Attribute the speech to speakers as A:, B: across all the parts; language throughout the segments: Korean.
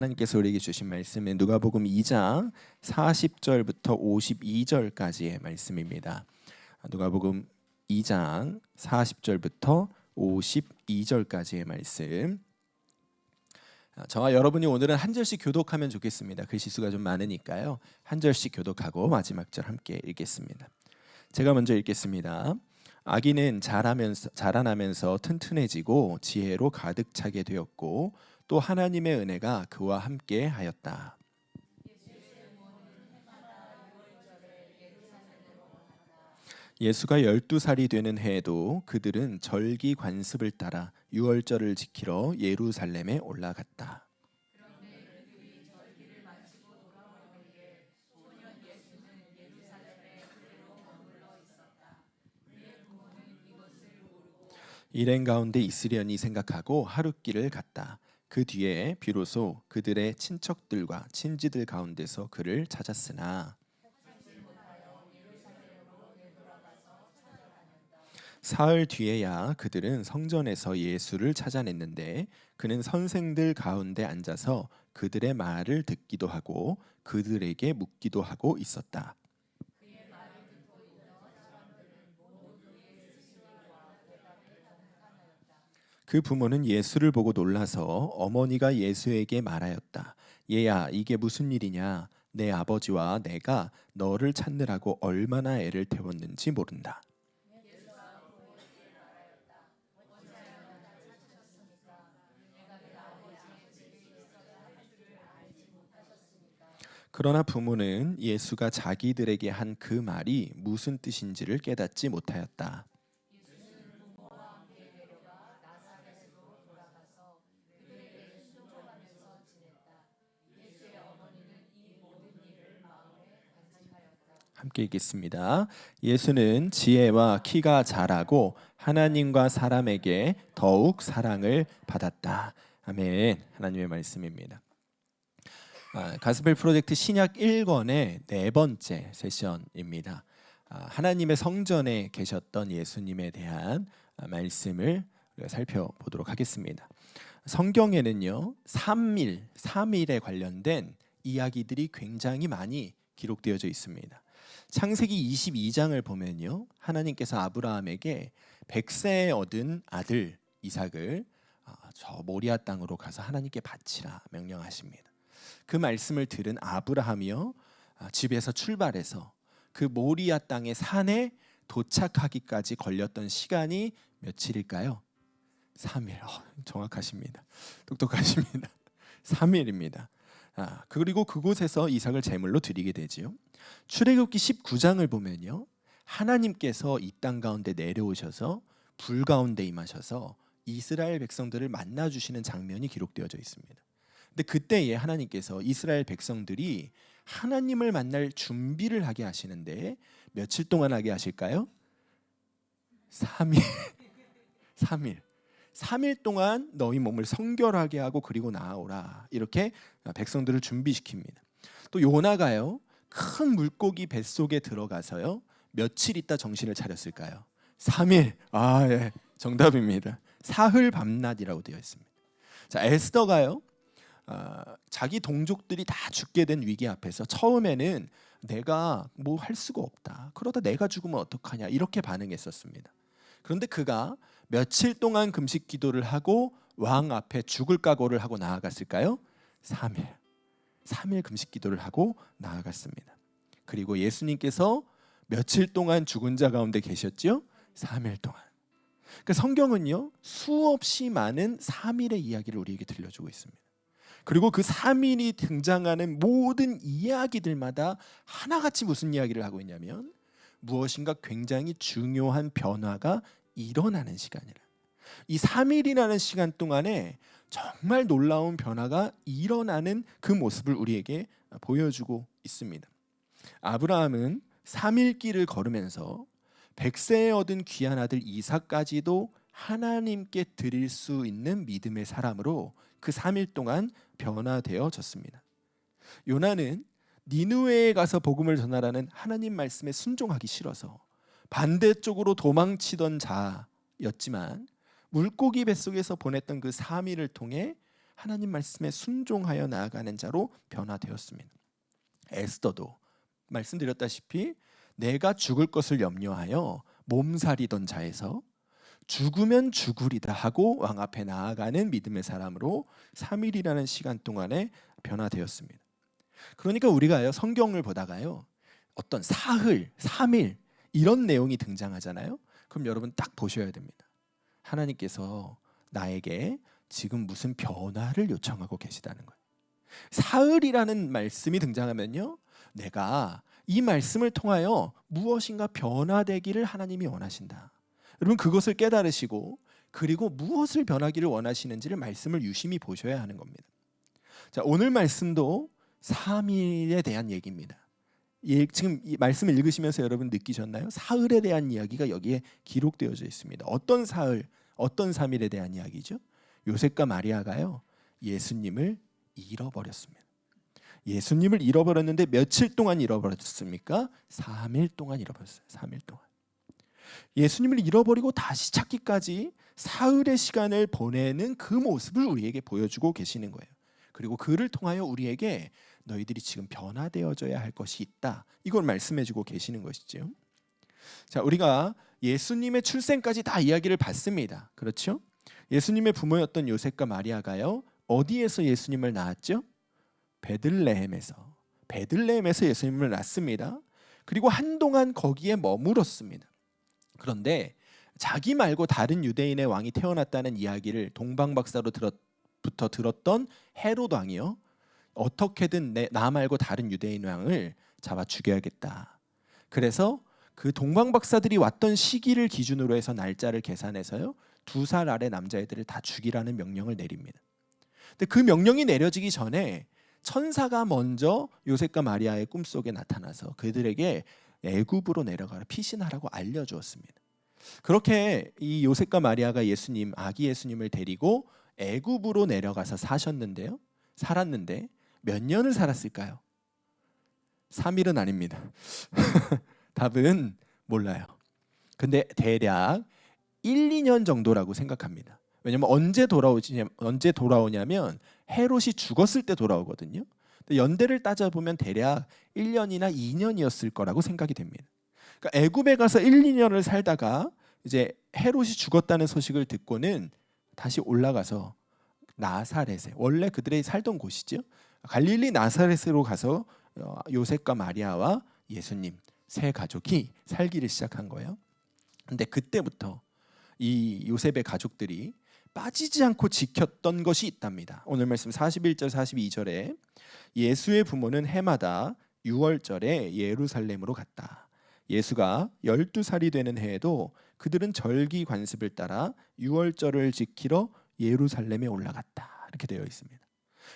A: 하나님께서 우리에게 주신 말씀은 누가복음 2장 40절부터 52절까지의 말씀입니다. 누가복음 2장 40절부터 52절까지의 말씀. 저와 여러분이 오늘은 한 절씩 교독하면 좋겠습니다. 글씨수가 좀 많으니까요. 한 절씩 교독하고 마지막 절 함께 읽겠습니다. 제가 먼저 읽겠습니다. 아기는 자라나면서 튼튼해지고 지혜로 가득 차게 되었고 또 하나님의 은혜가 그와 함께 하였다. 예수가 12살이 되는 해에도 그들은 절기 관습을 따라 유월절을 지키러 예루살렘에 올라갔다. 일행 가운데 있으려니 생각하고 하룻길을 갔다. 그 뒤에 비로소 그들의 친척들과 친지들 가운데서 그를 찾았으나 사흘 뒤에야 그들은 성전에서 예수를 찾아냈는데 그는 선생들 가운데 앉아서 그들의 말을 듣기도 하고 그들에게 묻기도 하고 있었다. 그 부모는 예수를 보고 놀라서 어머니가 예수에게 말하였다. 얘야, 이게 무슨 일이냐? 내 아버지와 내가 너를 찾느라고 얼마나 애를 태웠는지 모른다. 그러나 부모는 예수가 자기들에게 한 그 말이 무슨 뜻인지를 깨닫지 못하였다. 함께 읽겠습니다. 예수는 지혜와 키가 자라고 하나님과 사람에게 더욱 사랑을 받았다. 아멘. 하나님의 말씀입니다. 가스펠 프로젝트 신약 1권의 네 번째 세션입니다. 하나님의 성전에 계셨던 예수님에 대한 말씀을 살펴보도록 하겠습니다. 성경에는요, 삼일에 관련된 이야기들이 굉장히 많이 기록되어져 있습니다. 창세기 22장을 보면요, 하나님께서 아브라함에게 100세에 얻은 아들 이삭을 저 모리아 땅으로 가서 하나님께 바치라 명령하십니다. 그 말씀을 들은 아브라함이요, 집에서 출발해서 그 모리아 땅의 산에 도착하기까지 걸렸던 시간이 며칠일까요? 3일. 정확하십니다. 똑똑하십니다. 3일입니다. 그리고 그곳에서 이삭을 제물로 드리게 되지요. 출애굽기 19장을 보면요, 하나님께서 이 땅 가운데 내려오셔서 불 가운데 임하셔서 이스라엘 백성들을 만나 주시는 장면이 기록되어져 있습니다. 근데 그때에 하나님께서 이스라엘 백성들이 하나님을 만날 준비를 하게 하시는데 며칠 동안 하게 하실까요? 3일. 3일 동안 너희 몸을 성결하게 하고 그리고 나아오라. 이렇게 백성들을 준비시킵니다. 또 요나가요, 큰 물고기 뱃속에 들어가서요, 며칠 있다 정신을 차렸을까요? 3일. 예, 정답입니다. 사흘 밤낮이라고 되어 있습니다. 자, 에스더가요, 자기 동족들이 다 죽게 된 위기 앞에서 처음에는 내가 뭐 할 수가 없다, 그러다 내가 죽으면 어떡하냐, 이렇게 반응했었습니다. 그런데 그가 며칠 동안 금식 기도를 하고 왕 앞에 죽을 각오를 하고 나아갔을까요? 3일 금식 기도를 하고 나아갔습니다. 그리고 예수님께서 며칠 동안 죽은 자 가운데 계셨죠? 3일 동안. 그러니까 성경은요, 수없이 많은 3일의 이야기를 우리에게 들려주고 있습니다. 그리고 그 3일이 등장하는 모든 이야기들마다 하나같이 무슨 이야기를 하고 있냐면 무엇인가 굉장히 중요한 변화가 일어나는 시간이라. 이 3일이라는 시간 동안에 정말 놀라운 변화가 일어나는 그 모습을 우리에게 보여주고 있습니다. 아브라함은 3일 길을 걸으면서 100세에 얻은 귀한 아들 이삭까지도 하나님께 드릴 수 있는 믿음의 사람으로 그 3일 동안 변화되어졌습니다. 요나는 니느웨에 가서 복음을 전하라는 하나님 말씀에 순종하기 싫어서 반대쪽으로 도망치던 자였지만 물고기 뱃속에서 보냈던 그 3일을 통해 하나님 말씀에 순종하여 나아가는 자로 변화되었습니다. 에스더도 말씀드렸다시피 내가 죽을 것을 염려하여 몸살이던 자에서 죽으면 죽으리다 하고 왕 앞에 나아가는 믿음의 사람으로 3일이라는 시간 동안에 변화되었습니다. 그러니까 우리가요, 성경을 보다가요, 어떤 사흘, 3일 이런 내용이 등장하잖아요. 그럼 여러분 딱 보셔야 됩니다. 하나님께서 나에게 지금 무슨 변화를 요청하고 계시다는 거예요. 사흘이라는 말씀이 등장하면요, 내가 이 말씀을 통하여 무엇인가 변화되기를 하나님이 원하신다. 여러분 그것을 깨달으시고 그리고 무엇을 변하기를 원하시는지를 말씀을 유심히 보셔야 하는 겁니다. 자, 오늘 말씀도 3일에 대한 얘기입니다. 지금 이 말씀을 읽으시면서 여러분 느끼셨나요? 사흘에 대한 이야기가 여기에 기록되어져 있습니다. 어떤 사흘, 어떤 3일에 대한 이야기죠? 요셉과 마리아가요, 예수님을 잃어버렸습니다. 예수님을 잃어버렸는데 며칠 동안 잃어버렸습니까? 3일 동안 잃어버렸어요. 3일 동안. 예수님을 잃어버리고 다시 찾기까지 사흘의 시간을 보내는 그 모습을 우리에게 보여주고 계시는 거예요. 그리고 그를 통하여 우리에게 너희들이 지금 변화되어져야 할 것이 있다, 이걸 말씀해주고 계시는 것이죠. 자, 우리가 예수님의 출생까지 다 이야기를 봤습니다. 그렇죠? 예수님의 부모였던 요셉과 마리아가요, 어디에서 예수님을 낳았죠? 베들레헴에서 예수님을 낳습니다. 그리고 한동안 거기에 머물었습니다. 그런데 자기 말고 다른 유대인의 왕이 태어났다는 이야기를 동방박사로부터 들었던 헤롯 왕이요, 어떻게든 나 말고 다른 유대인 왕을 잡아 죽여야겠다. 그래서 그 동방박사들이 왔던 시기를 기준으로 해서 날짜를 계산해서요, 2살 아래 남자애들을 다 죽이라는 명령을 내립니다. 근데 그 명령이 내려지기 전에 천사가 먼저 요셉과 마리아의 꿈속에 나타나서 그들에게 애굽으로 내려가라, 피신하라고 알려주었습니다. 그렇게 이 요셉과 마리아가 예수님, 아기 예수님을 데리고 애굽으로 내려가서 살았는데 몇 년을 살았을까요? 3일은 아닙니다. 답은 몰라요. 근데 대략 1, 2년 정도라고 생각합니다. 왜냐면 언제 돌아오냐면 헤롯이 죽었을 때 돌아오거든요. 연대를 따져보면 대략 1년이나 2년이었을 거라고 생각이 됩니다. 그러니까 애굽에 가서 1, 2년을 살다가 이제 헤롯이 죽었다는 소식을 듣고는 다시 올라가서 나사렛에, 원래 그들이 살던 곳이죠, 갈릴리 나사렛으로 가서 요셉과 마리아와 예수님 세 가족이 살기를 시작한 거예요. 근데 그때부터 이 요셉의 가족들이 빠지지 않고 지켰던 것이 있답니다. 오늘 말씀 41절 42절에 예수의 부모는 해마다 6월절에 예루살렘으로 갔다. 예수가 12살이 되는 해에도 그들은 절기 관습을 따라 6월절을 지키러 예루살렘에 올라갔다. 이렇게 되어 있습니다.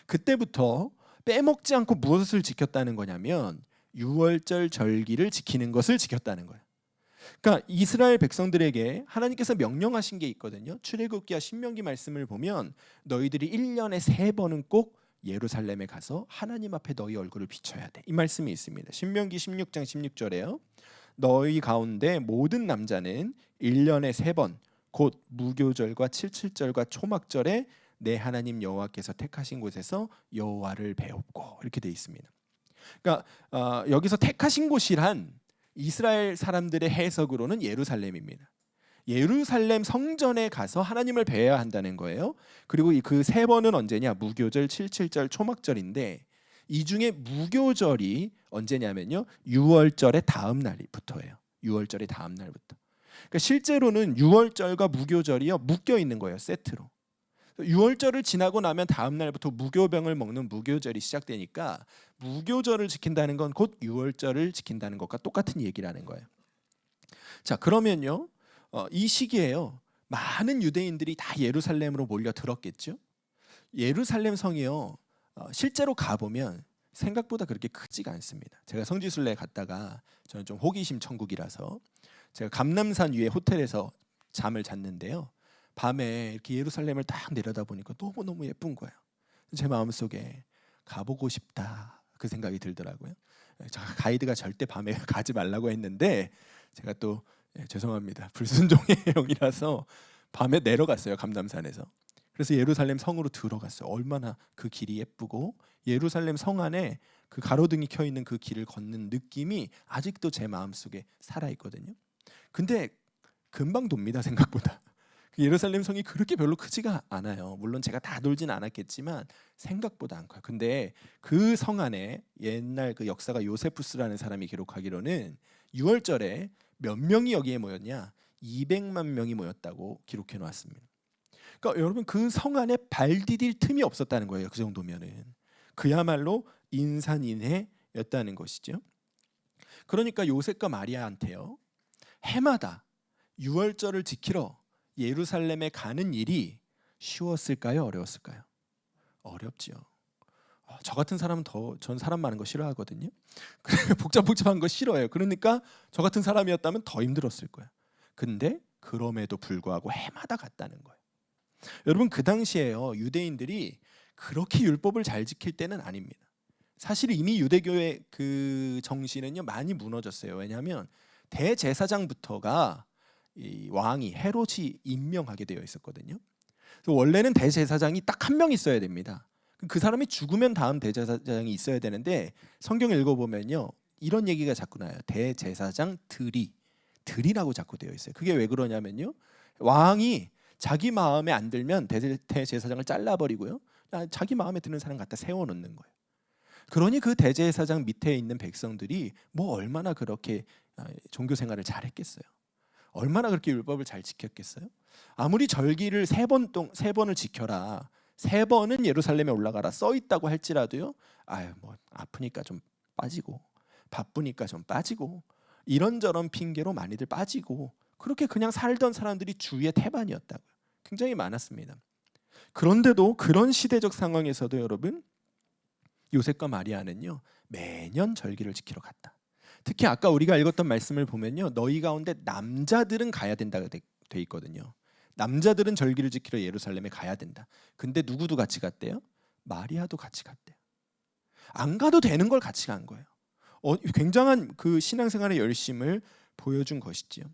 A: 그때부터 빼먹지 않고 무엇을 지켰다는 거냐면 6월절 절기를 지키는 것을 지켰다는 거예요. 그러니까 이스라엘 백성들에게 하나님께서 명령하신 게 있거든요. 출애굽기와 신명기 말씀을 보면 너희들이 1년에 3번은 꼭 예루살렘에 가서 하나님 앞에 너희 얼굴을 비춰야 돼, 이 말씀이 있습니다. 신명기 16장 16절에요. 너희 가운데 모든 남자는 1년에 3번 곧 무교절과 칠칠절과 초막절에 내 하나님 여호와께서 택하신 곳에서 여호와를 배웁고, 이렇게 돼 있습니다. 그러니까 여기서 택하신 곳이란 이스라엘 사람들의 해석으로는 예루살렘입니다. 예루살렘 성전에 가서 하나님을 배워야 한다는 거예요. 그리고 그 3번은 언제냐? 무교절, 칠칠절, 초막절인데 이 중에 무교절이 언제냐면요, 6월절의 다음 날부터예요. 6월절의 다음 날부터. 그러니까 실제로는 6월절과 무교절이요 묶여 있는 거예요, 세트로. 6월절을 지나고 나면 다음 날부터 무교병을 먹는 무교절이 시작되니까 무교절을 지킨다는 건 곧 6월절을 지킨다는 것과 똑같은 얘기라는 거예요. 자, 그러면요, 이 시기에요, 많은 유대인들이 다 예루살렘으로 몰려 들었겠죠. 예루살렘 성이요, 실제로 가보면 생각보다 그렇게 크지가 않습니다. 제가 성지순례에 갔다가 저는 좀 호기심 천국이라서 제가 감람산 위에 호텔에서 잠을 잤는데요, 밤에 이렇게 예루살렘을 딱 내려다보니까 너무너무 예쁜 거예요. 제 마음속에 가보고 싶다, 그 생각이 들더라고요. 가이드가 절대 밤에 가지 말라고 했는데 제가 또 죄송합니다, 불순종의 영이라서 밤에 내려갔어요, 감람산에서. 그래서 예루살렘 성으로 들어갔어요. 얼마나 그 길이 예쁘고 예루살렘 성 안에 그 가로등이 켜 있는 그 길을 걷는 느낌이 아직도 제 마음속에 살아 있거든요. 근데 금방 돕니다, 생각보다. 예루살렘 성이 그렇게 별로 크지가 않아요. 물론 제가 다 돌진 않았겠지만 생각보다 안 커요. 근데 그 성 안에 옛날 그 역사가 요세푸스라는 사람이 기록하기로는 6월절에 몇 명이 여기에 모였냐? 200만 명이 모였다고 기록해 놓았습니다. 그러니까 여러분 그 성 안에 발 디딜 틈이 없었다는 거예요. 그 정도면은 그야말로 인산인해였다는 것이죠. 그러니까 요셉과 마리아한테요, 해마다 6월절을 지키러 예루살렘에 가는 일이 쉬웠을까요? 어려웠을까요? 어렵지요. 저 같은 사람은 전 사람 많은 거 싫어하거든요. 복잡한 거 싫어해요. 그러니까 저 같은 사람이었다면 더 힘들었을 거예요. 근데 그럼에도 불구하고 해마다 갔다는 거예요. 여러분 그 당시에요, 유대인들이 그렇게 율법을 잘 지킬 때는 아닙니다. 사실 이미 유대교의 그 정신은요 많이 무너졌어요. 왜냐하면 대제사장부터가 이 왕이 헤롯이 임명하게 되어 있었거든요. 그래서 원래는 대제사장이 딱 한 명 있어야 됩니다. 그 사람이 죽으면 다음 대제사장이 있어야 되는데 성경 읽어보면요 이런 얘기가 자꾸 나요. 대제사장 들이라고 자꾸 되어 있어요. 그게 왜 그러냐면요, 왕이 자기 마음에 안 들면 대제사장을 잘라버리고요, 자기 마음에 드는 사람 갖다 세워놓는 거예요. 그러니 그 대제사장 밑에 있는 백성들이 뭐 얼마나 그렇게 종교 생활을 잘했겠어요. 얼마나 그렇게 율법을 잘 지켰겠어요? 아무리 절기를 세 번을 지켜라, 3번은 예루살렘에 올라가라 써 있다고 할지라도요, 아유 뭐 아프니까 좀 빠지고 바쁘니까 좀 빠지고 이런저런 핑계로 많이들 빠지고 그렇게 그냥 살던 사람들이 주위의 태반이었다고요. 굉장히 많았습니다. 그런데도 그런 시대적 상황에서도 여러분 요셉과 마리아는요 매년 절기를 지키러 갔다. 특히 아까 우리가 읽었던 말씀을 보면요, 너희 가운데 남자들은 가야 된다고 돼 있거든요. 남자들은 절기를 지키러 예루살렘에 가야 된다. 근데 누구도 같이 갔대요? 마리아도 같이 갔대요. 안 가도 되는 걸 같이 간 거예요. 굉장한 그 신앙생활의 열심을 보여준 것이지요.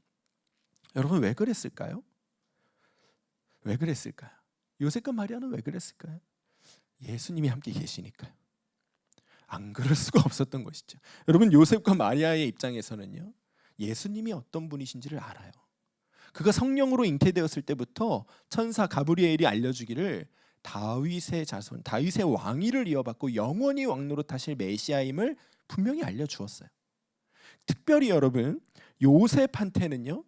A: 여러분 왜 그랬을까요? 왜 그랬을까요? 요셉과 마리아는 왜 그랬을까요? 예수님이 함께 계시니까요. 안 그럴 수가 없었던 것이죠. 여러분 요셉과 마리아의 입장에서는요, 예수님이 어떤 분이신지를 알아요. 그가 성령으로 잉태되었을 때부터 천사 가브리엘이 알려주기를 다윗의 자손, 다윗의 왕위를 이어받고 영원히 왕노릇하실 메시아임을 분명히 알려주었어요. 특별히 여러분 요셉한테는요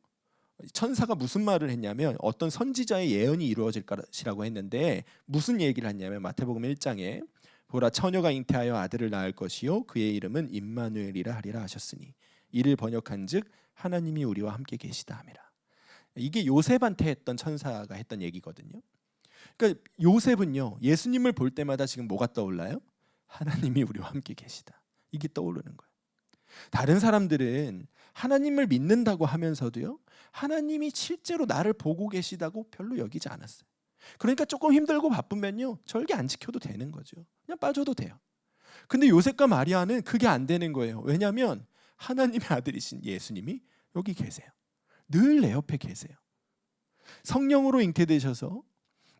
A: 천사가 무슨 말을 했냐면 어떤 선지자의 예언이 이루어질 것이라고 했는데 무슨 얘기를 했냐면 마태복음 1장에 보라 처녀가 잉태하여 아들을 낳을 것이요 그의 이름은 임마누엘이라 하리라 하셨으니 이를 번역한즉 하나님이 우리와 함께 계시다 함이라. 이게 요셉한테 했던 천사가 했던 얘기거든요. 그러니까 요셉은요 예수님을 볼 때마다 지금 뭐가 떠올라요? 하나님이 우리와 함께 계시다. 이게 떠오르는 거예요. 다른 사람들은 하나님을 믿는다고 하면서도요 하나님이 실제로 나를 보고 계시다고 별로 여기지 않았어요. 그러니까 조금 힘들고 바쁘면요 절기 안 지켜도 되는 거죠. 그냥 빠져도 돼요. 근데 요셉과 마리아는 그게 안 되는 거예요. 왜냐하면 하나님의 아들이신 예수님이 여기 계세요. 늘 내 옆에 계세요. 성령으로 잉태되셔서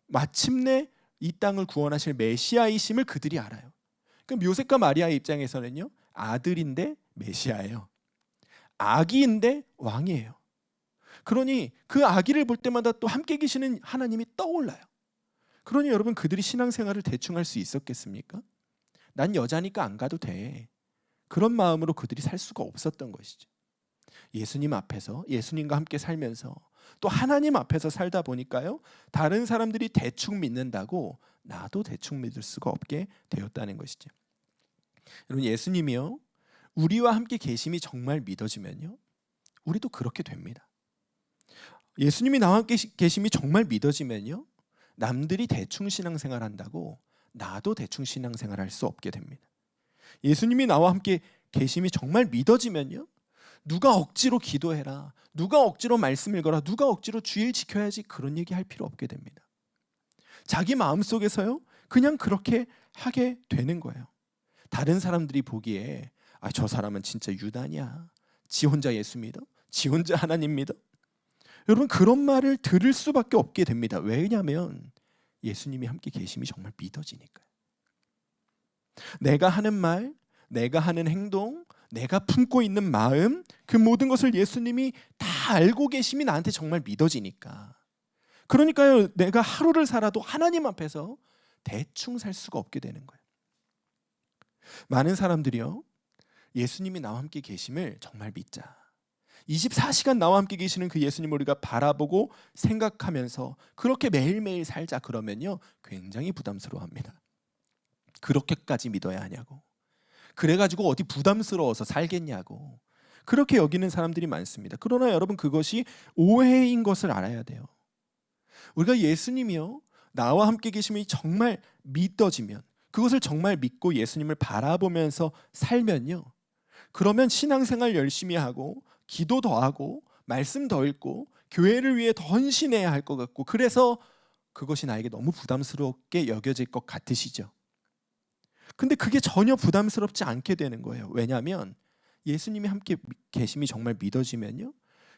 A: 마침내 이 땅을 구원하실 메시아이심을 그들이 알아요. 그럼 요셉과 마리아의 입장에서는요 아들인데 메시아예요. 아기인데 왕이에요. 그러니 그 아기를 볼 때마다 또 함께 계시는 하나님이 떠올라요. 그러니 여러분 그들이 신앙생활을 대충 할 수 있었겠습니까? 난 여자니까 안 가도 돼. 그런 마음으로 그들이 살 수가 없었던 것이죠. 예수님 앞에서 예수님과 함께 살면서 또 하나님 앞에서 살다 보니까요 다른 사람들이 대충 믿는다고 나도 대충 믿을 수가 없게 되었다는 것이죠. 여러분 예수님이요 우리와 함께 계심이 정말 믿어지면요 우리도 그렇게 됩니다. 예수님이 나와 함께 계심이 정말 믿어지면요 남들이 대충 신앙생활 한다고 나도 대충 신앙생활 할 수 없게 됩니다. 예수님이 나와 함께 계심이 정말 믿어지면요 누가 억지로 기도해라, 누가 억지로 말씀 읽어라, 누가 억지로 주일 지켜야지 그런 얘기 할 필요 없게 됩니다. 자기 마음속에서요 그냥 그렇게 하게 되는 거예요. 다른 사람들이 보기에 저 사람은 진짜 유단이야, 지 혼자 예수 믿어, 지 혼자 하나님 믿어, 여러분 그런 말을 들을 수밖에 없게 됩니다. 왜냐하면 예수님이 함께 계심이 정말 믿어지니까요. 내가 하는 말, 내가 하는 행동, 내가 품고 있는 마음, 그 모든 것을 예수님이 다 알고 계심이 나한테 정말 믿어지니까. 그러니까요, 내가 하루를 살아도 하나님 앞에서 대충 살 수가 없게 되는 거예요. 많은 사람들이요, 예수님이 나와 함께 계심을 정말 믿자, 24시간 나와 함께 계시는 그 예수님을 우리가 바라보고 생각하면서 그렇게 매일매일 살자 그러면요, 굉장히 부담스러워합니다. 그렇게까지 믿어야 하냐고, 그래가지고 어디 부담스러워서 살겠냐고, 그렇게 여기는 사람들이 많습니다. 그러나 여러분, 그것이 오해인 것을 알아야 돼요. 우리가 예수님이요, 나와 함께 계심이 정말 믿어지면, 그것을 정말 믿고 예수님을 바라보면서 살면요, 그러면 신앙생활 열심히 하고 기도 더 하고 말씀 더 읽고 교회를 위해 더 헌신해야 할 것 같고, 그래서 그것이 나에게 너무 부담스럽게 여겨질 것 같으시죠? 근데 그게 전혀 부담스럽지 않게 되는 거예요. 왜냐하면 예수님이 함께 계심이 정말 믿어지면요,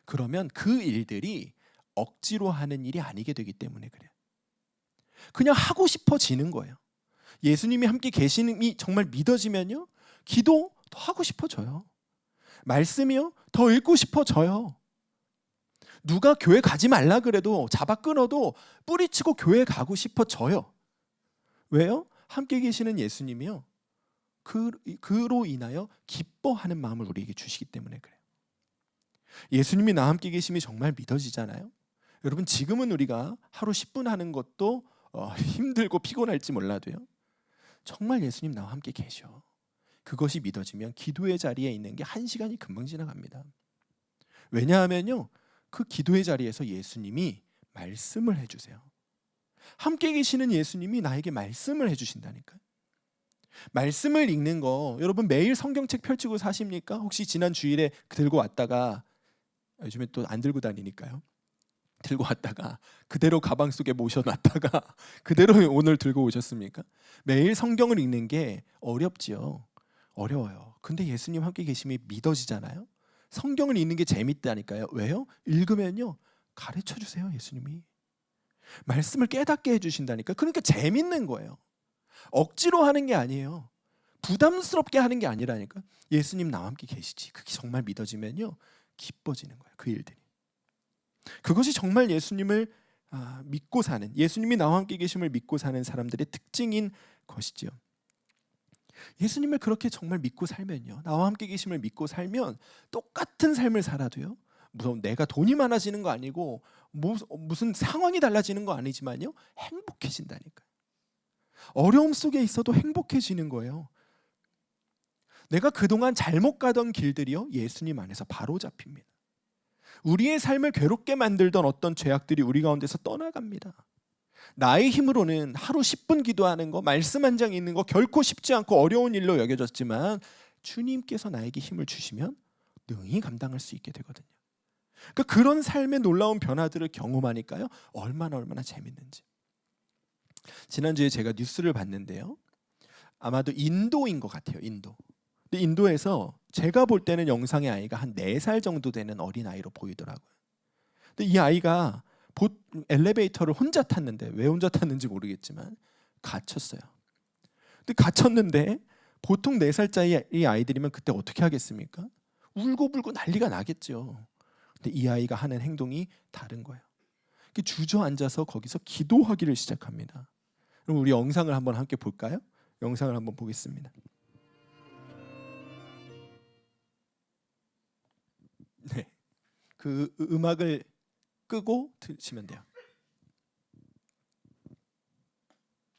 A: 그러면 그 일들이 억지로 하는 일이 아니게 되기 때문에 그래요. 그냥 하고 싶어지는 거예요. 예수님이 함께 계심이 정말 믿어지면요, 기도 더 하고 싶어져요. 말씀이요, 더 읽고 싶어져요. 누가 교회 가지 말라 그래도, 잡아 끊어도 뿌리치고 교회 가고 싶어져요. 왜요? 함께 계시는 예수님이요, 그로 인하여 기뻐하는 마음을 우리에게 주시기 때문에 그래요. 예수님이 나와 함께 계심이 정말 믿어지잖아요. 여러분, 지금은 우리가 하루 10분 하는 것도 힘들고 피곤할지 몰라도요, 정말 예수님 나와 함께 계셔, 그것이 믿어지면 기도의 자리에 있는 게 1시간이 금방 지나갑니다. 왜냐하면요, 그 기도의 자리에서 예수님이 말씀을 해주세요. 함께 계시는 예수님이 나에게 말씀을 해주신다니까요. 말씀을 읽는 거, 여러분 매일 성경책 펼치고 사십니까? 혹시 지난 주일에 들고 왔다가, 요즘에 또 안 들고 다니니까요, 들고 왔다가 그대로 가방 속에 모셔놨다가 그대로 오늘 들고 오셨습니까? 매일 성경을 읽는 게 어렵지요. 어려워요. 근데 예수님 함께 계심이 믿어지잖아요. 성경을 읽는 게 재밌다니까요. 왜요? 읽으면요, 가르쳐 주세요. 예수님이 말씀을 깨닫게 해주신다니까. 그러니까 재밌는 거예요. 억지로 하는 게 아니에요. 부담스럽게 하는 게 아니라니까. 예수님 나와 함께 계시지, 그게 정말 믿어지면요, 기뻐지는 거예요. 그 일들이. 그것이 정말 예수님을 믿고 사는, 예수님이 나와 함께 계심을 믿고 사는 사람들의 특징인 것이죠. 예수님을 그렇게 정말 믿고 살면요, 나와 함께 계심을 믿고 살면 똑같은 삶을 살아도요, 무슨 내가 돈이 많아지는 거 아니고 무슨 상황이 달라지는 거 아니지만요, 행복해진다니까요. 어려움 속에 있어도 행복해지는 거예요. 내가 그동안 잘못 가던 길들이요, 예수님 안에서 바로 잡힙니다. 우리의 삶을 괴롭게 만들던 어떤 죄악들이 우리 가운데서 떠나갑니다. 나의 힘으로는 하루 10분 기도하는 거, 말씀 한 장 읽는 거 결코 쉽지 않고 어려운 일로 여겨졌지만, 주님께서 나에게 힘을 주시면 능히 감당할 수 있게 되거든요. 그러니까 그런 삶의 놀라운 변화들을 경험하니까요, 얼마나 재밌는지. 지난주에 제가 뉴스를 봤는데요, 아마도 인도인 것 같아요. 인도. 근데 인도에서 제가 볼 때는 영상의 아이가 한 4살 정도 되는 어린아이로 보이더라고요. 근데 이 아이가 엘리베이터를 혼자 탔는데, 왜 혼자 탔는지 모르겠지만 갇혔어요. 근데 갇혔는데 보통 4살짜리 아이들이면 그때 어떻게 하겠습니까? 울고불고 난리가 나겠죠. 근데 이 아이가 하는 행동이 다른 거예요. 주저앉아서 거기서 기도하기를 시작합니다. 그럼 우리 영상을 한번 함께 볼까요? 영상을 한번 보겠습니다. 네, 그 음악을 끄고 들으시면 돼요.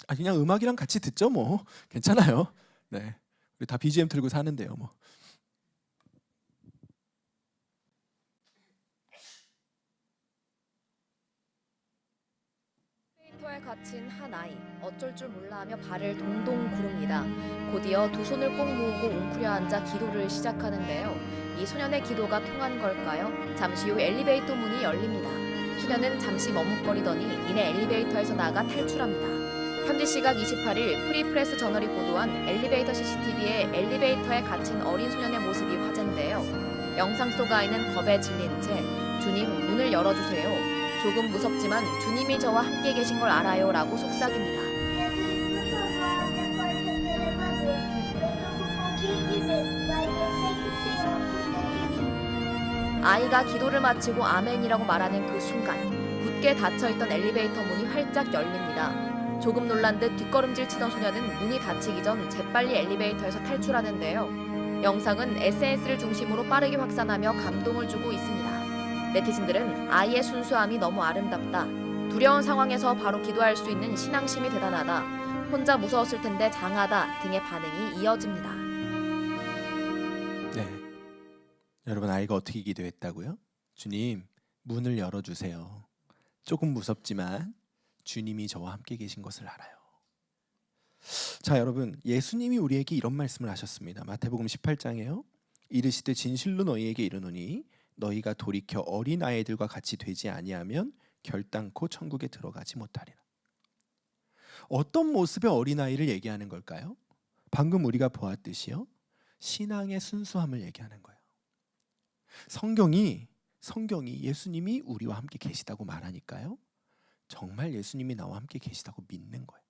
A: 그냥 음악이랑 같이 듣죠, 뭐 괜찮아요. 네, 우리 다 BGM 틀고 사는데요, 뭐.
B: 엘리베이터에 갇힌 한 아이, 어쩔 줄 몰라하며 발을 동동 구릅니다. 곧이어 두 손을 꼭 모으고 웅크려 앉아 기도를 시작하는데요. 이 소년의 기도가 통한 걸까요? 잠시 후 엘리베이터 문이 열립니다. 소년은 잠시 머뭇거리더니 이내 엘리베이터에서 나가 탈출합니다. 현지 시각 28일 프리프레스 저널이 보도한 엘리베이터 CCTV에 엘리베이터에 갇힌 어린 소년의 모습이 화제인데요. 영상 속 아이는 겁에 질린 채 "주님, 문을 열어주세요. 조금 무섭지만 주님이 저와 함께 계신 걸 알아요 라고 속삭입니다. 아이가 기도를 마치고 아멘이라고 말하는 그 순간 굳게 닫혀있던 엘리베이터 문이 활짝 열립니다. 조금 놀란 듯 뒷걸음질 치던 소녀는 문이 닫히기 전 재빨리 엘리베이터에서 탈출하는데요. 영상은 SNS를 중심으로 빠르게 확산하며 감동을 주고 있습니다. 네티즌들은 아이의 순수함이 너무 아름답다. 두려운 상황에서 바로 기도할 수 있는 신앙심이 대단하다. 혼자 무서웠을 텐데 장하다 등의 반응이 이어집니다.
A: 네. 여러분, 아이가 어떻게 기도했다고요? 주님, 문을 열어주세요. 조금 무섭지만 주님이 저와 함께 계신 것을 알아요. 자, 여러분, 예수님이 우리에게 이런 말씀을 하셨습니다. 마태복음 18장에요. 이르시되 진실로 너희에게 이르노니 너희가 돌이켜 어린아이들과 같이 되지 아니하면 결단코 천국에 들어가지 못하리라. 어떤 모습의 어린아이를 얘기하는 걸까요? 방금 우리가 보았듯이요, 신앙의 순수함을 얘기하는 거예요. 성경이 예수님이 우리와 함께 계시다고 말하니까요, 정말 예수님이 나와 함께 계시다고 믿는 거예요.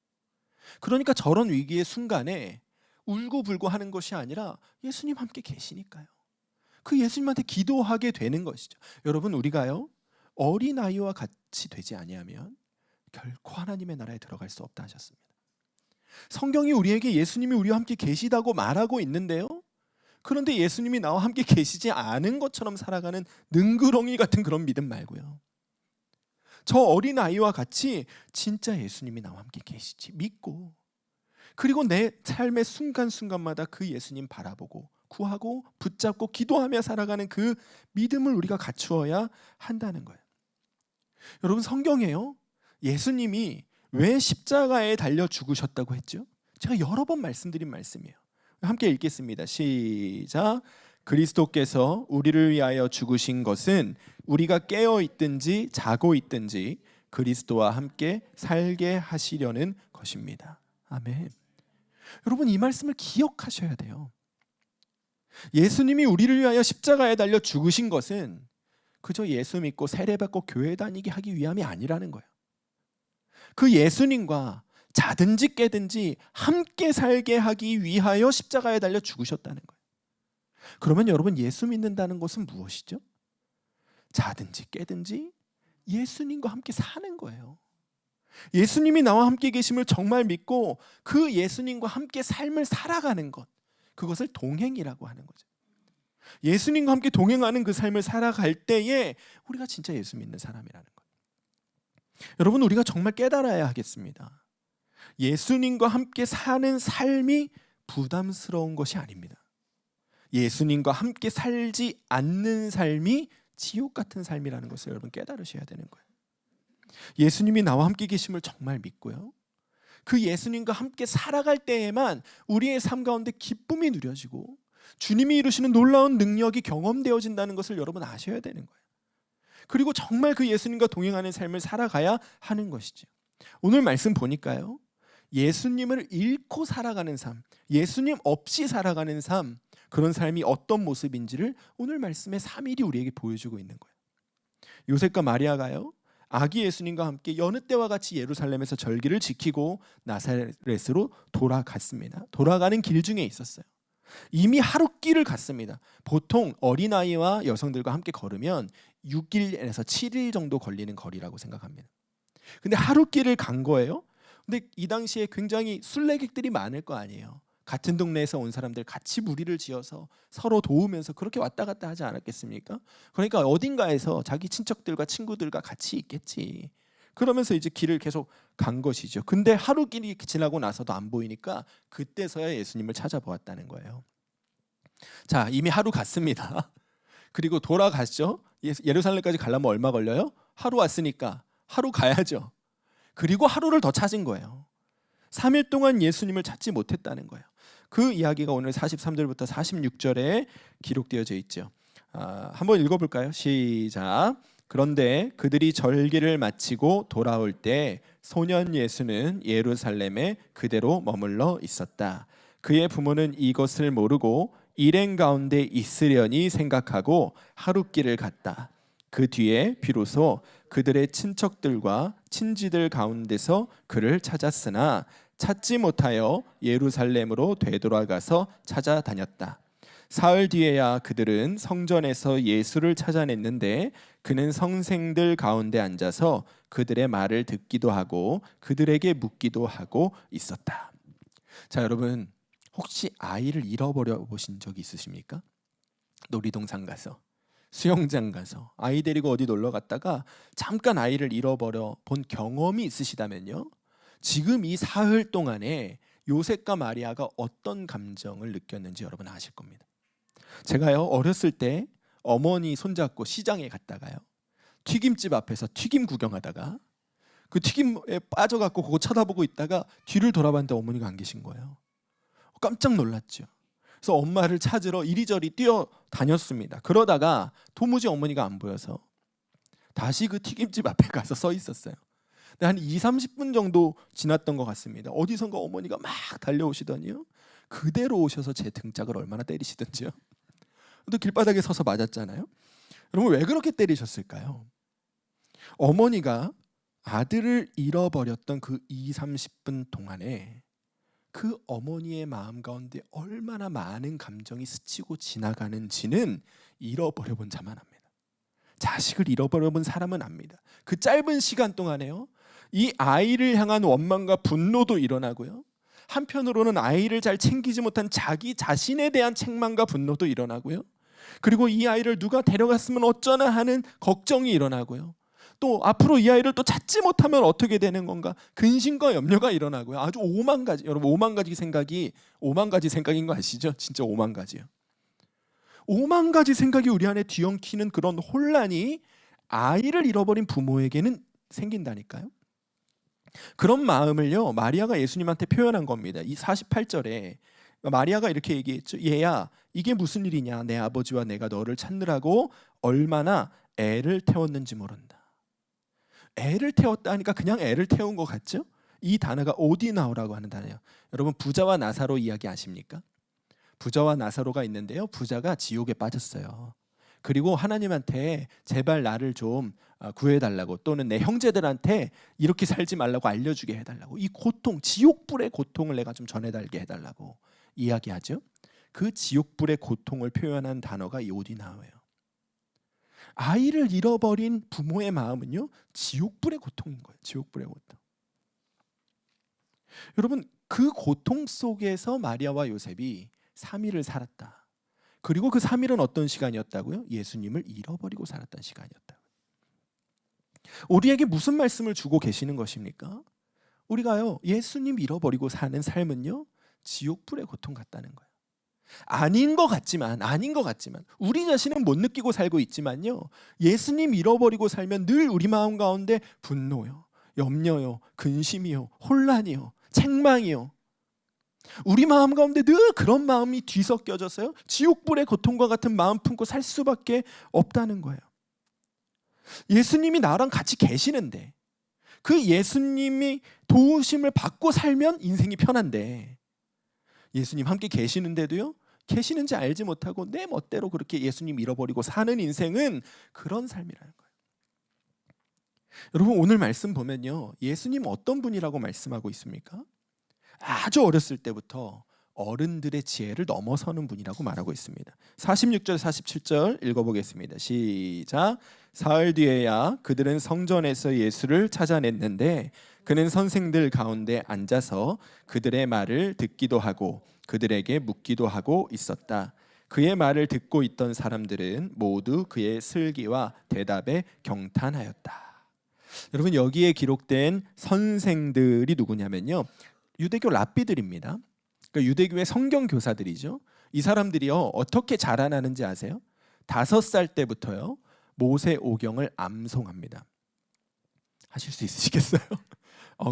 A: 그러니까 저런 위기의 순간에 울고불고 하는 것이 아니라 예수님 함께 계시니까요, 그 예수님한테 기도하게 되는 것이죠. 여러분, 우리가요, 어린아이와 같이 되지 아니하면 결코 하나님의 나라에 들어갈 수 없다 하셨습니다. 성경이 우리에게 예수님이 우리와 함께 계시다고 말하고 있는데요, 그런데 예수님이 나와 함께 계시지 않은 것처럼 살아가는 능구렁이 같은 그런 믿음 말고요, 저 어린아이와 같이 진짜 예수님이 나와 함께 계시지 믿고, 그리고 내 삶의 순간순간마다 그 예수님 바라보고 구하고 붙잡고 기도하며 살아가는 그 믿음을 우리가 갖추어야 한다는 거예요. 여러분, 성경에요, 예수님이 왜 십자가에 달려 죽으셨다고 했죠? 제가 여러 번 말씀드린 말씀이에요. 함께 읽겠습니다. 시작. 그리스도께서 우리를 위하여 죽으신 것은 우리가 깨어 있든지 자고 있든지 그리스도와 함께 살게 하시려는 것입니다. 아멘. 여러분, 이 말씀을 기억하셔야 돼요. 예수님이 우리를 위하여 십자가에 달려 죽으신 것은 그저 예수 믿고 세례받고 교회 다니게 하기 위함이 아니라는 거예요. 그 예수님과 자든지 깨든지 함께 살게 하기 위하여 십자가에 달려 죽으셨다는 거예요. 그러면 여러분, 예수 믿는다는 것은 무엇이죠? 자든지 깨든지 예수님과 함께 사는 거예요. 예수님이 나와 함께 계심을 정말 믿고 그 예수님과 함께 삶을 살아가는 것, 그것을 동행이라고 하는 거죠. 예수님과 함께 동행하는 그 삶을 살아갈 때에 우리가 진짜 예수 믿는 사람이라는 거예요. 여러분, 우리가 정말 깨달아야 하겠습니다. 예수님과 함께 사는 삶이 부담스러운 것이 아닙니다. 예수님과 함께 살지 않는 삶이 지옥 같은 삶이라는 것을 여러분 깨달으셔야 되는 거예요. 예수님이 나와 함께 계심을 정말 믿고요, 그 예수님과 함께 살아갈 때에만 우리의 삶 가운데 기쁨이 누려지고 주님이 이루시는 놀라운 능력이 경험되어진다는 것을 여러분 아셔야 되는 거예요. 그리고 정말 그 예수님과 동행하는 삶을 살아가야 하는 것이죠. 오늘 말씀 보니까요, 예수님을 잃고 살아가는 삶, 예수님 없이 살아가는 삶, 그런 삶이 어떤 모습인지를 오늘 말씀의 3일이 우리에게 보여주고 있는 거예요. 요셉과 마리아가요, 아기 예수님과 함께 여느 때와 같이 예루살렘에서 절기를 지키고 나사렛으로 돌아갔습니다. 돌아가는 길 중에 있었어요. 이미 하룻길을 갔습니다. 보통 어린아이와 여성들과 함께 걸으면 6일에서 7일 정도 걸리는 거리라고 생각합니다. 근데 하룻길을 간 거예요. 근데 이 당시에 굉장히 순례객들이 많을 거 아니에요. 같은 동네에서 온 사람들 같이 무리를 지어서 서로 도우면서 그렇게 왔다 갔다 하지 않았겠습니까? 그러니까 어딘가에서 자기 친척들과 친구들과 같이 있겠지. 그러면서 이제 길을 계속 간 것이죠. 근데 하루 길이 지나고 나서도 안 보이니까 그때서야 예수님을 찾아보았다는 거예요. 자, 이미 하루 갔습니다. 그리고 돌아갔죠. 예루살렘까지 가려면 얼마 걸려요? 하루 왔으니까 하루 가야죠. 그리고 하루를 더 찾은 거예요. 3일 동안 예수님을 찾지 못했다는 거예요. 그 이야기가 오늘 43절부터 46절에 기록되어져 있죠. 한번 읽어볼까요? 시작. 그런데 그들이 절기를 마치고 돌아올 때 소년 예수는 예루살렘에 그대로 머물러 있었다. 그의 부모는 이것을 모르고 일행 가운데 있으려니 생각하고 하룻길을 갔다. 그 뒤에 비로소 그들의 친척들과 친지들 가운데서 그를 찾았으나 찾지 못하여 예루살렘으로 되돌아가서 찾아다녔다. 사흘 뒤에야 그들은 성전에서 예수를 찾아냈는데 그는 성생들 가운데 앉아서 그들의 말을 듣기도 하고 그들에게 묻기도 하고 있었다. 자, 여러분 혹시 아이를 잃어버려 보신 적이 있으십니까? 놀이동산 가서, 수영장 가서 아이 데리고 어디 놀러 갔다가 잠깐 아이를 잃어버려 본 경험이 있으시다면요, 지금 이 사흘 동안에 요셉과 마리아가 어떤 감정을 느꼈는지 여러분 아실 겁니다. 제가요 어렸을 때 어머니 손잡고 시장에 갔다가요 튀김집 앞에서 튀김 구경하다가 그 튀김에 빠져갖고 그거 쳐다보고 있다가 뒤를 돌아봤는데 어머니가 안 계신 거예요. 깜짝 놀랐죠. 그래서 엄마를 찾으러 이리저리 뛰어다녔습니다. 그러다가 도무지 어머니가 안 보여서 다시 그 튀김집 앞에 가서 서 있었어요. 근데 한 20-30분 정도 지났던 것 같습니다. 어디선가 어머니가 막 달려오시더니요 그대로 오셔서 제 등짝을 얼마나 때리시던지요. 또 길바닥에 서서 맞았잖아요. 여러분 왜 그렇게 때리셨을까요? 어머니가 아들을 잃어버렸던 그 20-30분 동안에 그 어머니의 마음 가운데 얼마나 많은 감정이 스치고 지나가는지는 잃어버려 본 자만 합니다. 자식을 잃어버려 본 사람은 압니다. 그 짧은 시간 동안에요 이 아이를 향한 원망과 분노도 일어나고요, 한편으로는 아이를 잘 챙기지 못한 자기 자신에 대한 책망과 분노도 일어나고요, 그리고 이 아이를 누가 데려갔으면 어쩌나 하는 걱정이 일어나고요, 또 앞으로 이 아이를 또 찾지 못하면 어떻게 되는 건가 근심과 염려가 일어나고요. 아주 5만 가지, 여러분 5만 가지 생각이 5만 가지 생각인 거 아시죠? 진짜 5만 가지요. 5만 가지 생각이 우리 안에 뒤엉키는 그런 혼란이 아이를 잃어버린 부모에게는 생긴다니까요. 그런 마음을요 마리아가 예수님한테 표현한 겁니다. 이 48절에 마리아가 이렇게 얘기했죠. 얘야 이게 무슨 일이냐, 내 아버지와 내가 너를 찾느라고 얼마나 애를 태웠는지 모른다. 애를 태웠다 하니까 그냥 애를 태운 것 같죠? 이 단어가 오디나오라고 하는 단어예요. 여러분 부자와 나사로 이야기 아십니까? 부자와 나사로가 있는데요, 부자가 지옥에 빠졌어요. 그리고 하나님한테 제발 나를 좀 구해달라고, 또는 내 형제들한테 이렇게 살지 말라고 알려주게 해달라고, 이 고통, 지옥불의 고통을 내가 좀 전해달게 해달라고 이야기하죠. 그 지옥불의 고통을 표현한 단어가 이 오디나오예요. 아이를 잃어버린 부모의 마음은요 지옥불의 고통인 거예요. 지옥불의 고통. 여러분 그 고통 속에서 마리아와 요셉이 3일을 살았다. 그리고 그 3일은 어떤 시간이었다고요? 예수님을 잃어버리고 살았던 시간이었다. 우리에게 무슨 말씀을 주고 계시는 것입니까? 우리가요 예수님 잃어버리고 사는 삶은요 지옥불의 고통 같다는 거예요. 아닌 것 같지만 우리 자신은 못 느끼고 살고 있지만요, 예수님 잃어버리고 살면 늘 우리 마음 가운데 분노요, 염려요, 근심이요, 혼란이요, 책망이요, 우리 마음 가운데 늘 그런 마음이 뒤섞여져서요 지옥불의 고통과 같은 마음 품고 살 수밖에 없다는 거예요. 예수님이 나랑 같이 계시는데, 그 예수님이 도우심을 받고 살면 인생이 편한데, 예수님 함께 계시는데도요 계시는지 알지 못하고 내 멋대로 그렇게 예수님 잃어버리고 사는 인생은 그런 삶이라는 거예요. 여러분 오늘 말씀 보면요 예수님 어떤 분이라고 말씀하고 있습니까? 아주 어렸을 때부터 어른들의 지혜를 넘어서는 분이라고 말하고 있습니다. 46절 47절 읽어보겠습니다. 시작. 사흘 뒤에야 그들은 성전에서 예수를 찾아냈는데 그는 선생들 가운데 앉아서 그들의 말을 듣기도 하고 그들에게 묻기도 하고 있었다. 그의 말을 듣고 있던 사람들은 모두 그의 슬기와 대답에 경탄하였다. 여러분 여기에 기록된 선생들이 누구냐면요 유대교 랍비들입니다. 그러니까 유대교의 성경 교사들이죠. 이 사람들이요 어떻게 자라나는지 아세요? 5살 때부터요 모세오경을 암송합니다. 하실 수 있으시겠어요?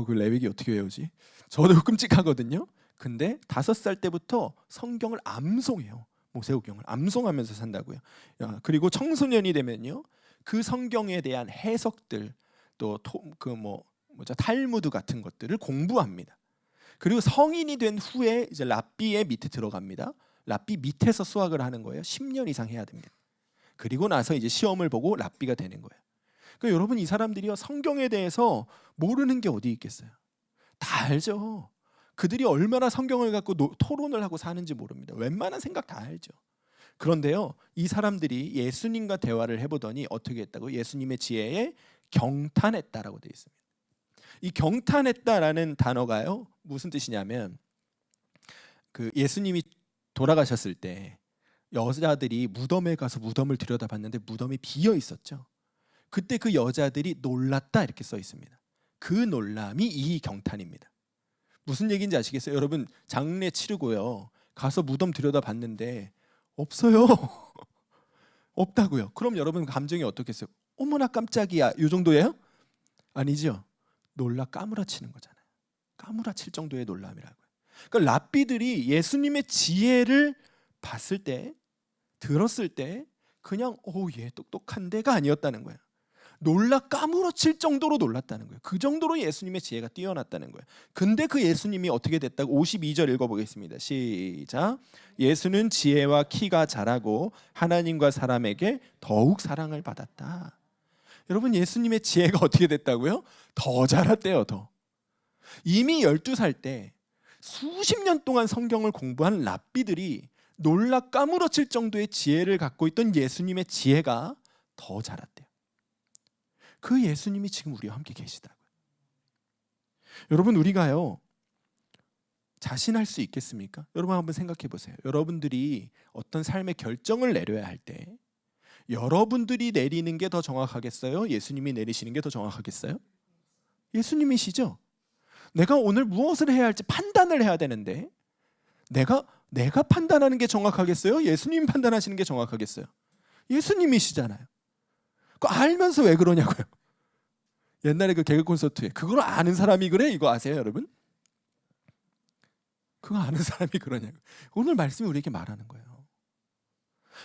A: 그 레위기 어떻게 외우지? 저도 끔찍하거든요. 근데 5살 때부터 성경을 암송해요. 모세오경을 암송하면서 산다고요. 그리고 청소년이 되면요 그 성경에 대한 해석들, 또 탈무드 같은 것들을 공부합니다. 그리고 성인이 된 후에 이제 랍비의 밑에 들어갑니다. 랍비 밑에서 수학을 하는 거예요. 10년 이상 해야 됩니다. 그리고 나서 이제 시험을 보고 랍비가 되는 거예요. 그러니까 여러분, 이 사람들이요, 성경에 대해서 모르는 게 어디 있겠어요? 다 알죠. 그들이 얼마나 성경을 갖고 토론을 하고 사는지 모릅니다. 웬만한 생각 다 알죠. 그런데요, 이 사람들이 예수님과 대화를 해보더니 어떻게 했다고? 예수님의 지혜에 경탄했다라고 되어 있습니다. 이 경탄했다라는 단어가요, 무슨 뜻이냐면, 그 예수님이 돌아가셨을 때 여자들이 무덤에 가서 무덤을 들여다봤는데 무덤이 비어 있었죠. 그때 그 여자들이 놀랐다 이렇게 써 있습니다. 그 놀람이 이 경탄입니다. 무슨 얘기인지 아시겠어요? 여러분, 장례 치르고요, 가서 무덤 들여다봤는데 없어요. 없다고요. 그럼 여러분 감정이 어떻겠어요? 어머나 깜짝이야, 이 정도예요? 아니죠. 놀라 까무라치는 거잖아요. 까무라칠 정도의 놀람이라고요. 그러니까 랍비들이 예수님의 지혜를 봤을 때, 들었을 때 그냥 얘 똑똑한데가 아니었다는 거예요. 놀라 까무러칠 정도로 놀랐다는 거예요. 그 정도로 예수님의 지혜가 뛰어났다는 거예요. 근데 그 예수님이 어떻게 됐다고? 52절 읽어보겠습니다. 시작. 예수는 지혜와 키가 자라고 하나님과 사람에게 더욱 사랑을 받았다. 여러분, 예수님의 지혜가 어떻게 됐다고요? 더 자랐대요. 더. 이미 12살 때 수십 년 동안 성경을 공부한 랍비들이 놀라 까무러칠 정도의 지혜를 갖고 있던 예수님의 지혜가 더 자랐대요. 그 예수님이 지금 우리와 함께 계시다고요. 여러분, 우리가요, 자신할 수 있겠습니까? 여러분 한번 생각해 보세요. 여러분들이 어떤 삶의 결정을 내려야 할 때 여러분들이 내리는 게 더 정확하겠어요? 예수님이 내리시는 게 더 정확하겠어요? 예수님이시죠? 내가 오늘 무엇을 해야 할지 판단을 해야 되는데 내가 판단하는 게 정확하겠어요? 예수님이 판단하시는 게 정확하겠어요? 예수님이시잖아요. 그거 알면서 왜 그러냐고요. 옛날에 그 개그 콘서트에 그걸 아는 사람이 그래? 이거 아세요, 여러분? 그거 아는 사람이 그러냐고. 오늘 말씀이 우리에게 말하는 거예요.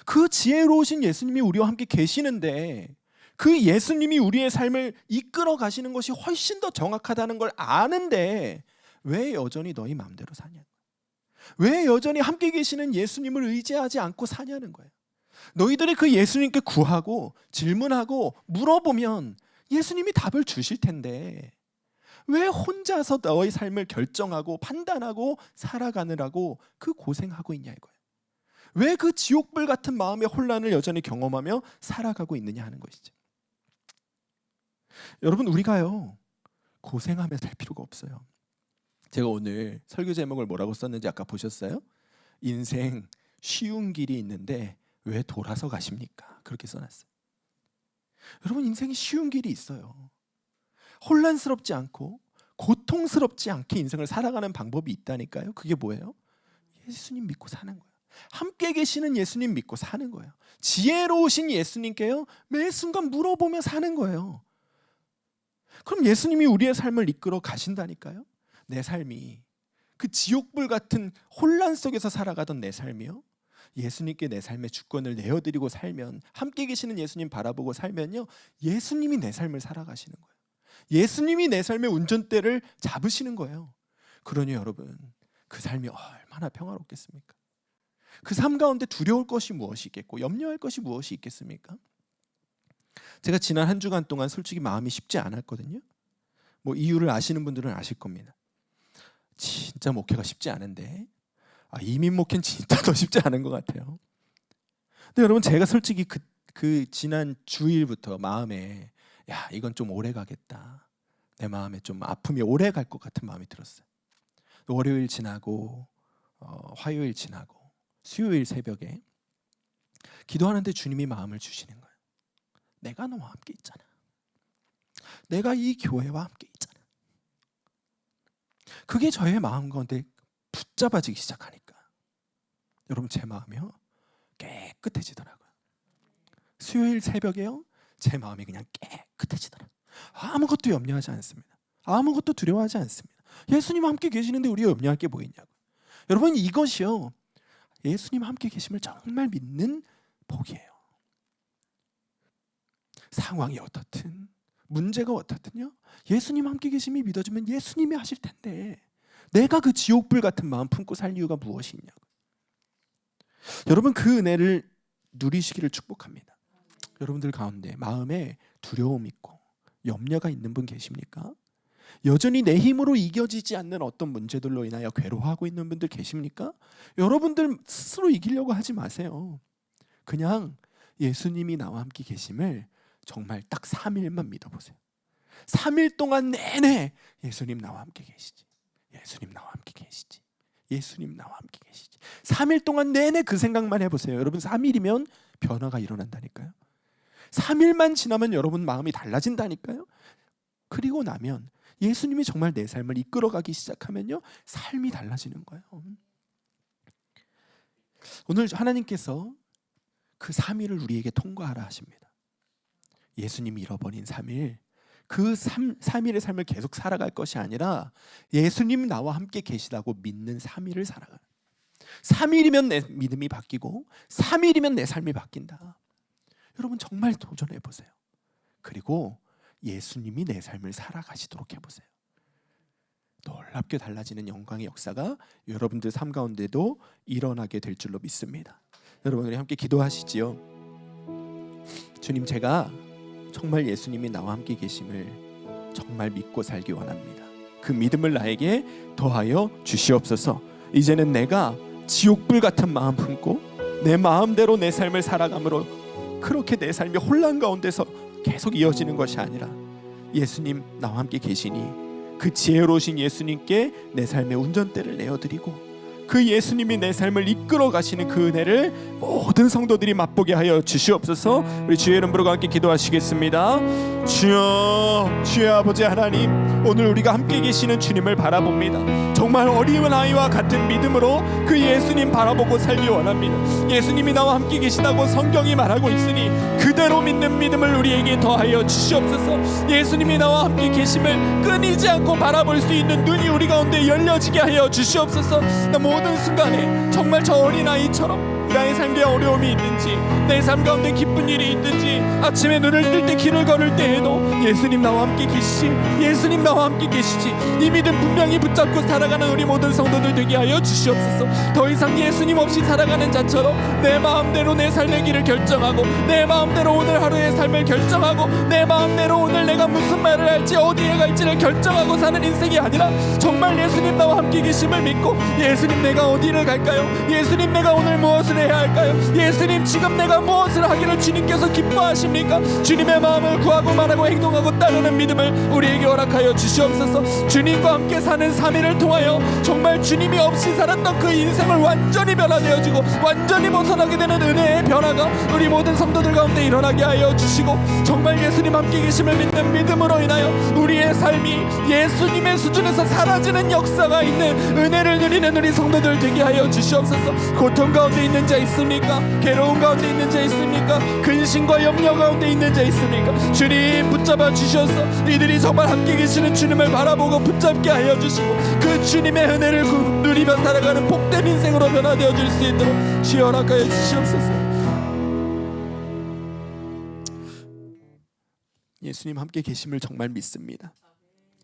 A: 그 지혜로우신 예수님이 우리와 함께 계시는데 그 예수님이 우리의 삶을 이끌어 가시는 것이 훨씬 더 정확하다는 걸 아는데 왜 여전히 너희 마음대로 사냐? 왜 여전히 함께 계시는 예수님을 의지하지 않고 사냐는 거예요. 너희들이 그 예수님께 구하고 질문하고 물어보면 예수님이 답을 주실 텐데 왜 혼자서 너의 삶을 결정하고 판단하고 살아가느라고 그 고생하고 있냐 이거예요. 왜 그 지옥불 같은 마음의 혼란을 여전히 경험하며 살아가고 있느냐 하는 것이죠. 여러분, 우리가요, 고생하며 살 필요가 없어요. 제가 오늘 설교 제목을 뭐라고 썼는지 아까 보셨어요? 인생 쉬운 길이 있는데 왜 돌아서 가십니까? 그렇게 써놨어요. 여러분, 인생이 쉬운 길이 있어요. 혼란스럽지 않고 고통스럽지 않게 인생을 살아가는 방법이 있다니까요. 그게 뭐예요? 예수님 믿고 사는 거예요. 함께 계시는 예수님 믿고 사는 거예요. 지혜로우신 예수님께요, 매 순간 물어보며 사는 거예요. 그럼 예수님이 우리의 삶을 이끌어 가신다니까요. 내 삶이 그 지옥불 같은 혼란 속에서 살아가던 내 삶이요, 예수님께 내 삶의 주권을 내어드리고 살면, 함께 계시는 예수님 바라보고 살면요, 예수님이 내 삶을 살아가시는 거예요. 예수님이 내 삶의 운전대를 잡으시는 거예요. 그러니 여러분, 그 삶이 얼마나 평화롭겠습니까? 그 삶 가운데 두려울 것이 무엇이 있겠고 염려할 것이 무엇이 있겠습니까? 제가 지난 한 주간 동안 솔직히 마음이 쉽지 않았거든요. 뭐 이유를 아시는 분들은 아실 겁니다. 진짜 목회가 쉽지 않은데 이민 목회는 진짜 더 쉽지 않은 것 같아요. 근데 여러분, 제가 솔직히 그 지난 주일부터 마음에 이건 좀 오래 가겠다, 내 마음에 좀 아픔이 오래 갈 것 같은 마음이 들었어요. 월요일 지나고 화요일 지나고 수요일 새벽에 기도하는데 주님이 마음을 주시는 거예요. 내가 너와 함께 있잖아. 내가 이 교회와 함께 있잖아. 그게 저의 마음 가운데 붙잡아지기 시작하니까 여러분, 제 마음이요, 깨끗해지더라고요. 수요일 새벽에요, 제 마음이 그냥 깨끗해지더라고요. 아무것도 염려하지 않습니다. 아무것도 두려워하지 않습니다. 예수님 함께 계시는데 우리가 염려할 게 뭐 있냐고. 여러분, 이것이요, 예수님 함께 계심을 정말 믿는 복이에요. 상황이 어떻든 문제가 어떻든요, 예수님 함께 계심이 믿어지면 예수님이 하실 텐데 내가 그 지옥불 같은 마음 품고 살 이유가 무엇이 있냐고. 여러분, 그 은혜를 누리시기를 축복합니다. 여러분들 가운데 마음에 두려움 있고 염려가 있는 분 계십니까? 여전히 내 힘으로 이겨지지 않는 어떤 문제들로 인하여 괴로워하고 있는 분들 계십니까? 여러분들 스스로 이기려고 하지 마세요. 그냥 예수님이 나와 함께 계심을 정말 딱 3일만 믿어보세요. 3일 동안 내내 예수님 나와 함께 계시지, 예수님 나와 함께 계시지, 예수님 나와 함께 계시지. 3일 동안 내내 그 생각만 해보세요. 여러분 3일이면 변화가 일어난다니까요. 3일만 지나면 여러분 마음이 달라진다니까요. 그리고 나면 예수님이 정말 내 삶을 이끌어가기 시작하면요, 삶이 달라지는 거예요. 오늘 하나님께서 그 3일을 우리에게 통과하라 하십니다. 예수님이 잃어버린 3일, 그 3일의 삶을 계속 살아갈 것이 아니라 예수님 나와 함께 계시다고 믿는 3일을 살아가는, 3일이면 내 믿음이 바뀌고 3일이면 내 삶이 바뀐다. 여러분 정말 도전해 보세요. 그리고 예수님이 내 삶을 살아가시도록 해보세요. 놀랍게 달라지는 영광의 역사가 여러분들 삶 가운데도 일어나게 될 줄로 믿습니다. 여러분 우리 함께 기도하시지요. 주님, 제가 정말 예수님이 나와 함께 계심을 정말 믿고 살기 원합니다. 그 믿음을 나에게 더하여 주시옵소서. 이제는 내가 지옥불 같은 마음 품고 내 마음대로 내 삶을 살아감으로 그렇게 내 삶이 혼란 가운데서 계속 이어지는 것이 아니라 예수님 나와 함께 계시니 그 지혜로우신 예수님께 내 삶의 운전대를 내어드리고 그 예수님이 내 삶을 이끌어 가시는 그 은혜를 모든 성도들이 맛보게 하여 주시옵소서. 우리 주의 이름으로 함께 기도하시겠습니다. 주여, 주의 아버지 하나님, 오늘 우리가 함께 계시는 주님을 바라봅니다. 정말 어린 아이와 같은 믿음으로 그 예수님 바라보고 살기 원합니다. 예수님이 나와 함께 계시다고 성경이 말하고 있으니 그대로 믿는 믿음을 우리에게 더하여 주시옵소서. 예수님이 나와 함께 계심을 끊이지 않고 바라볼 수 있는 눈이 우리 가운데 열려지게 하여 주시옵소서. 모든 순간에 정말 저 어린아이처럼 나의 삶에 어려움이 있든지 내 삶 가운데 기쁜 일이 있든지 아침에 눈을 뜰 때 길을 걸을 때에도 예수님 나와 함께 계시지, 예수님 나와 함께 계시지, 이 믿음 분명히 붙잡고 살아가는 우리 모든 성도들 되게 하여 주시옵소서. 더 이상 예수님 없이 살아가는 자처럼 내 마음대로 내 삶의 길을 결정하고 내 마음대로 오늘 하루의 삶을 결정하고 내 마음대로 오늘 내가 무슨 말을 할지 어디에 갈지를 결정하고 사는 인생이 아니라 정말 예수님 나와 함께 계심을 믿고 예수님 내가 어디를 갈까요? 예수님 내가 오늘 무엇을 해야 할까요? 예수님 지금 내가 무엇을 하기를 주님께서 기뻐하십니까? 주님의 마음을 구하고 말하고 행동하고 따르는 믿음을 우리에게 허락하여 주시옵소서. 주님과 함께 사는 3일을 통하여 정말 주님이 없이 살았던 그 인생을 완전히 변화되어지고 완전히 벗어나게 되는 은혜의 변화가 우리 모든 성도들 가운데 일어나게 하여 주시고 정말 예수님 함께 계심을 믿는 믿음으로 인하여 우리의 삶이 예수님의 수준에서 사라지는 역사가 있는 은혜를 누리는 우리 성도들 되게 하여 주시옵소서. 고통 가운데 있는 자 있습니까? 괴로움 가운데 있는 자 있습니까? 근심과 염려 가운데 있는 자 있습니까? 주님 붙잡아 주셔서 이들이 정말 함께 계시는 주님을 바라보고 붙잡게 하여 주시고 그 주님의 은혜를 누리며 살아가는 복된 인생으로 변화되어 줄 수 있도록 주여 허락하여 주시옵소서. 예수님 함께 계심을 정말 믿습니다.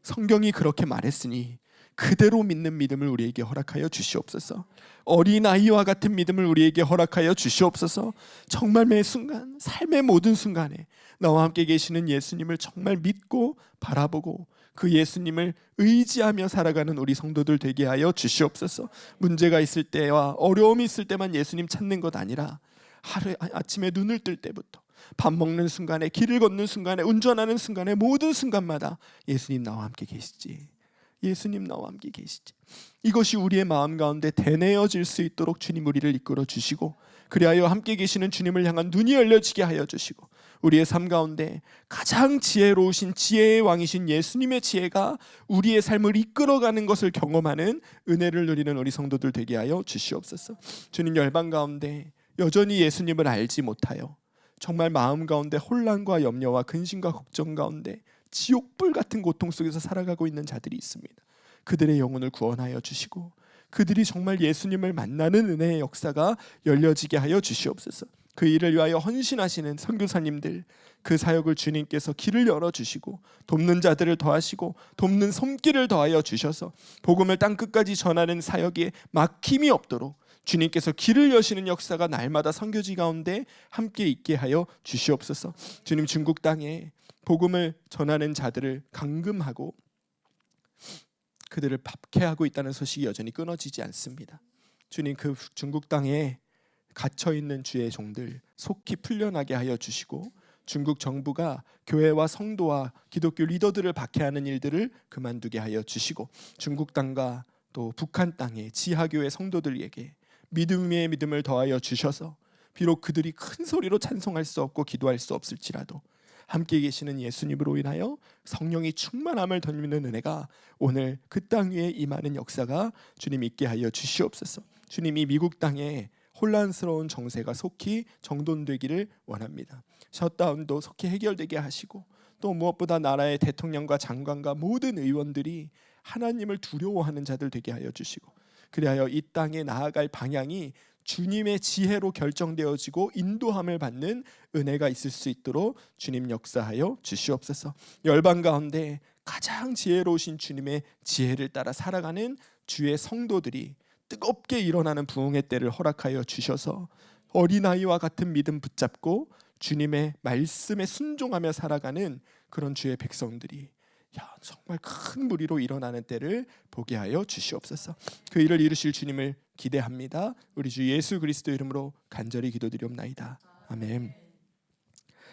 A: 성경이 그렇게 말했으니 그대로 믿는 믿음을 우리에게 허락하여 주시옵소서. 어린아이와 같은 믿음을 우리에게 허락하여 주시옵소서. 정말 매 순간 삶의 모든 순간에 나와 함께 계시는 예수님을 정말 믿고 바라보고 그 예수님을 의지하며 살아가는 우리 성도들 되게 하여 주시옵소서. 문제가 있을 때와 어려움이 있을 때만 예수님 찾는 것 아니라 하루 아침에 눈을 뜰 때부터 밥 먹는 순간에 길을 걷는 순간에 운전하는 순간에 모든 순간마다 예수님 나와 함께 계시지, 예수님 나와 함께 계시지. 이것이 우리의 마음 가운데 되뇌어질 수 있도록 주님 우리를 이끌어 주시고 그리하여 함께 계시는 주님을 향한 눈이 열려지게 하여 주시고 우리의 삶 가운데 가장 지혜로우신 지혜의 왕이신 예수님의 지혜가 우리의 삶을 이끌어가는 것을 경험하는 은혜를 누리는 우리 성도들 되게 하여 주시옵소서. 주님, 열방 가운데 여전히 예수님을 알지 못하여 정말 마음 가운데 혼란과 염려와 근심과 걱정 가운데 지옥불 같은 고통 속에서 살아가고 있는 자들이 있습니다. 그들의 영혼을 구원하여 주시고 그들이 정말 예수님을 만나는 은혜의 역사가 열려지게 하여 주시옵소서. 그 일을 위하여 헌신하시는 선교사님들, 그 사역을 주님께서 길을 열어주시고 돕는 자들을 더하시고 돕는 손길을 더하여 주셔서 복음을 땅끝까지 전하는 사역에 막힘이 없도록 주님께서 길을 여시는 역사가 날마다 선교지 가운데 함께 있게 하여 주시옵소서. 주님, 중국 땅에 복음을 전하는 자들을 감금하고 그들을 박해하고 있다는 소식이 여전히 끊어지지 않습니다. 주님, 그 중국 땅에 갇혀 있는 주의 종들 속히 풀려나게 하여 주시고, 중국 정부가 교회와 성도와 기독교 리더들을 박해하는 일들을 그만두게 하여 주시고, 중국 땅과 또 북한 땅의 지하교회 성도들에게 믿음 위에 믿음을 더하여 주셔서 비록 그들이 큰 소리로 찬송할 수 없고 기도할 수 없을지라도 함께 계시는 예수님으로 인하여 성령이 충만함을 덧입는 은혜가 오늘 그 땅 위에 임하는 역사가 주님 있게 하여 주시옵소서. 주님이 미국 땅에 혼란스러운 정세가 속히 정돈되기를 원합니다. 셧다운도 속히 해결되게 하시고, 또 무엇보다 나라의 대통령과 장관과 모든 의원들이 하나님을 두려워하는 자들 되게 하여 주시고, 그리하여 이 땅에 나아갈 방향이 주님의 지혜로 결정되어지고 인도함을 받는 은혜가 있을 수 있도록 주님 역사하여 주시옵소서. 열방 가운데 가장 지혜로우신 주님의 지혜를 따라 살아가는 주의 성도들이 뜨겁게 일어나는 부흥의 때를 허락하여 주셔서 어린아이와 같은 믿음 붙잡고 주님의 말씀에 순종하며 살아가는 그런 주의 백성들이 정말 큰 무리로 일어나는 때를 보게 하여 주시옵소서. 그 일을 이루실 주님을 기대합니다. 우리 주 예수 그리스도 이름으로 간절히 기도드리옵나이다. 아멘.